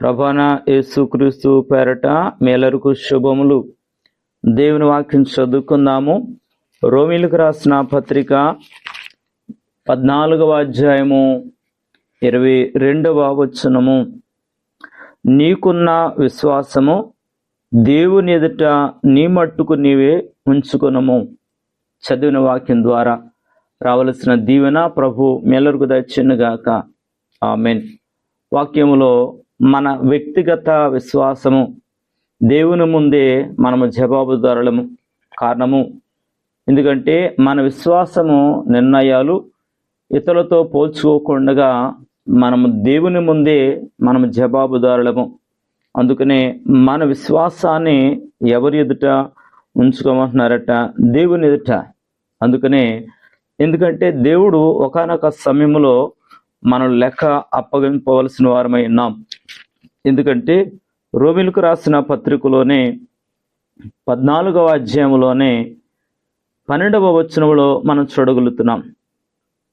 ప్రభువైన యేసుక్రీస్తు పేరట మేలరకు శుభములు. దేవుని వాక్యం చదువుకుందాము. రోమీలకు రాసిన పత్రిక 14వ అధ్యాయము 22వ వచనము. నీకున్న విశ్వాసము దేవుని ఎదుట నీ మట్టుకు నీవే ఉంచుకొనుము. చదివిన వాక్యం ద్వారా రావలసిన దీవెన ప్రభు మేలరకు దయచేయునుగాక. ఆమేన్. వాక్యములో మన వ్యక్తిగత విశ్వాసము దేవుని ముందే మనము జవాబుదారులము. కారణము ఎందుకంటే మన విశ్వాసము నిర్ణయాలు ఇతరులతో పోల్చుకోకుండా మనము దేవుని ముందే మనము జవాబుదారులము. అందుకనే మన విశ్వాసాన్ని ఎవరి ఎదుట ఉంచుకోమంటున్నారట? దేవుని ఎదుట. అందుకనే ఎందుకంటే దేవుడు ఒకానొక సమయంలో మనం లెక్క అప్పగింపవలసిన వారమై ఉన్నాం. ఎందుకంటే రోమీలకు రాసిన పత్రికలోనే 14వ అధ్యాయంలోనే 12వ వచనంలో మనం చూడగలుగుతున్నాం.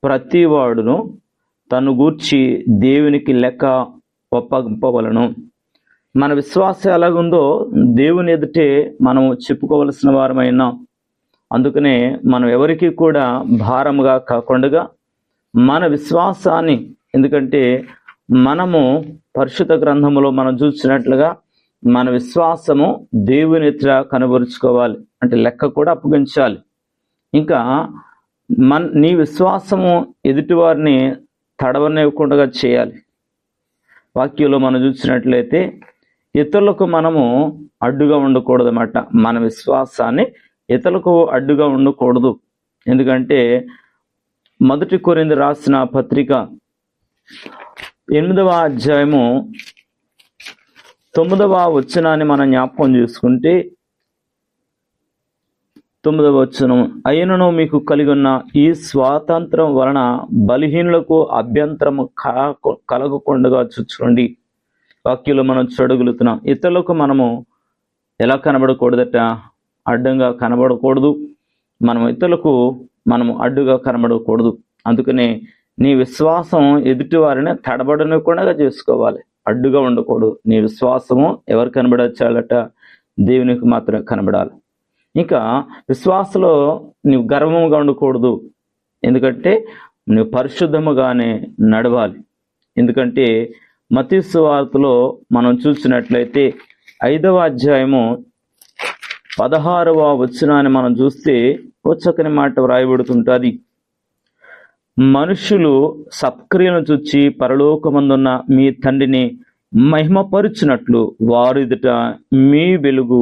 ప్రతి వాడును తను గూర్చి దేవునికి లెక్క ఒప్పగింపవలను. మన విశ్వాసం ఎలాగుందో దేవుని ఎదుటే మనం చెప్పుకోవలసిన వారమైనా. అందుకనే మనం ఎవరికి కూడా భారముగా కాకుండా మన విశ్వాసాన్ని, ఎందుకంటే మనము పరిశుద్ధ గ్రంథములో మనం చూసినట్లుగా మన విశ్వాసము దేవుని ఎదుట కనబరుచుకోవాలి. అంటే లెక్క కూడా అప్పగించాలి. ఇంకా నీ విశ్వాసము ఎదుటివారిని తడవనివ్వకుండా చేయాలి. వాక్యంలో మనం చూసినట్లయితే ఇతరులకు మనము అడ్డుగా ఉండకూడదు అన్నమాట. మన విశ్వాసాన్ని ఇతరులకు అడ్డుగా ఉండకూడదు. ఎందుకంటే 1 కొరింథీ రాసిన పత్రిక 8వ అధ్యాయము 9వ వచనాన్ని మనం జ్ఞాపకం చేసుకుంటే 9వ వచనం, అయినను మీకు కలిగి ఉన్న ఈ స్వాతంత్రం వలన బలహీనులకు అభ్యంతరము కలగకుండా చూసుకోండి. వాక్యంలో మనం చూడగలుగుతున్నాం. ఇతరులకు మనము ఎలా కనబడకూడదట? అడ్డంగా కనబడకూడదు. మనం ఇతరులకు మనము అడ్డుగా కనబడకూడదు. అందుకనే నీ విశ్వాసం ఎదుటి వారిని తడబడనివ్వకుండా చేసుకోవాలి. అడ్డుగా ఉండకూడదు. నీ విశ్వాసము ఎవరు కనబడాలట? దేవునికి మాత్రమే కనబడాలి. ఇంకా విశ్వాసంలో నీవు గర్వముగా ఉండకూడదు. ఎందుకంటే నువ్వు పరిశుద్ధముగానే నడవాలి. ఎందుకంటే మత్తయి సువార్తలో మనం చూసినట్లయితే 5వ అధ్యాయము 16వ వచనాన్ని మనం చూస్తే ఓ చక్కని మాట వ్రాయబడుతుంటుంది. మనుషులు సత్క్రియలను చూచి పరలోకమందున్న మీ తండ్రిని మహిమపరుచున్నట్లు వారి ఎదుట మీ వెలుగు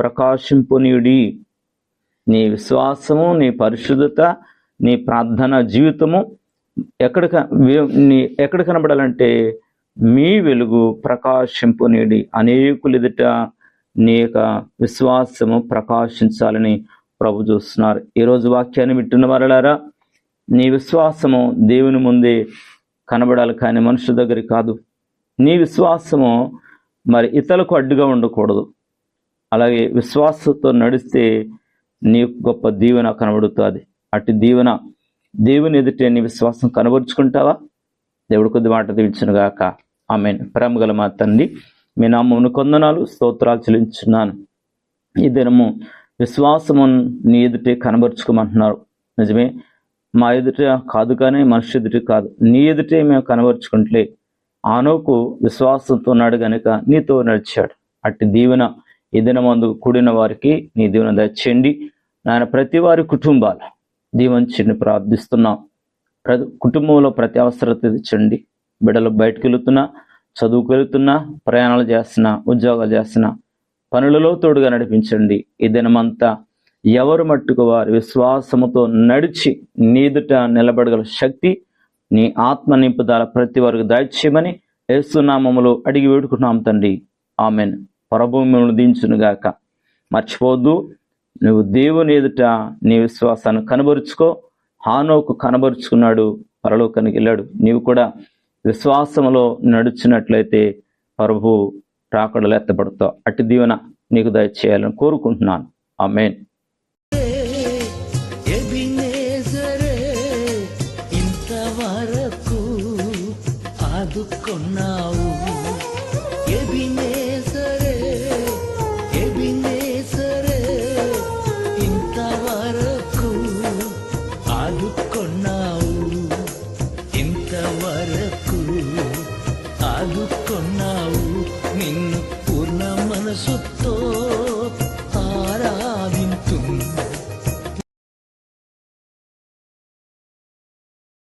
ప్రకాశింపునీయుడి. నీ విశ్వాసము, నీ పరిశుద్ధత, నీ ప్రార్థన జీవితము ఎక్కడ కనబడాలంటే మీ వెలుగు ప్రకాశింపునీయుడి. అనేకులు ఎదుట నీ యొక్క విశ్వాసము ప్రకాశించాలని ప్రభు చూస్తున్నారు. ఈరోజు వాక్యాన్ని వింటున్న వారలారా, నీ విశ్వాసము దేవుని ముందే కనబడాలి, కానీ మనుషుల దగ్గర కాదు. నీ విశ్వాసము మరి ఇతరులకు అడ్డుగా ఉండకూడదు. అలాగే విశ్వాసంతో నడిస్తే నీ గొప్ప దీవెన కనబడుతుంది. అటు దీవెన దేవుని ఎదుటే నీ విశ్వాసం కనబరుచుకుంటావా? దేవుడు కొద్ది మాట దీవించునుగాక. ఆమేన్. ప్రేమ గల మా తండ్రి, మీ నామమును కొందనాలు స్తోత్రాలు చెల్లించున్నాను. ఈ దినము విశ్వాసము నీ ఎదుటే కనబరుచుకోమంటున్నారు. నిజమే, మా ఎదుట కాదు, కానీ మనిషి ఎదుట కాదు, నీ ఎదుటే మేము కనబరుచుకుంటే. ఆనోకు విశ్వాసంతో ఉన్నాడు గనుక నీతో నడిచాడు. అట్టి దీవెన ఈ దినమందు కూడిన వారికి నీ దీవెన దయచేయండి. నాయన, ప్రతి వారి కుటుంబాలు దీవించండి ప్రార్థిస్తున్నాం. కుటుంబంలో ప్రతి అవసరత తెచ్చండి. బిడ్డలు బయటకు వెళుతున్నా, చదువుకు వెళుతున్నా, ప్రయాణాలు చేస్తున్నా, ఉద్యోగాలు చేస్తున్నా, పనులలో తోడుగా నడిపించండి. ఈ దినమంతా ఎవరు మట్టుకు వారి విశ్వాసముతో నడిచి నీదుట నిలబడగల శక్తి, నీ ఆత్మ నింపుదల ప్రతి వారికి దయచేయమని యేసు నామములో అడిగి వేడుకున్నాం తండ్రి. ఆమెన్. పరభూమిని దించునుగాక. మర్చిపోవద్దు, నువ్వు దేవుని ఎదుట నీ విశ్వాసాన్ని కనబరుచుకో. హానోకు కనబరుచుకున్నాడు, పరలోకానికి వెళ్ళాడు. నీవు కూడా విశ్వాసములో నడుచున్నట్లయితే ప్రభు రాకడలు ఎత్తబడతావు. అట్టి దీవెన నీకు దయచేయాలని కోరుకుంటున్నాను. ఆమేన్. ఇంతవరకు ఆదుకున్నావు. వరకు ఆదుకున్నావు.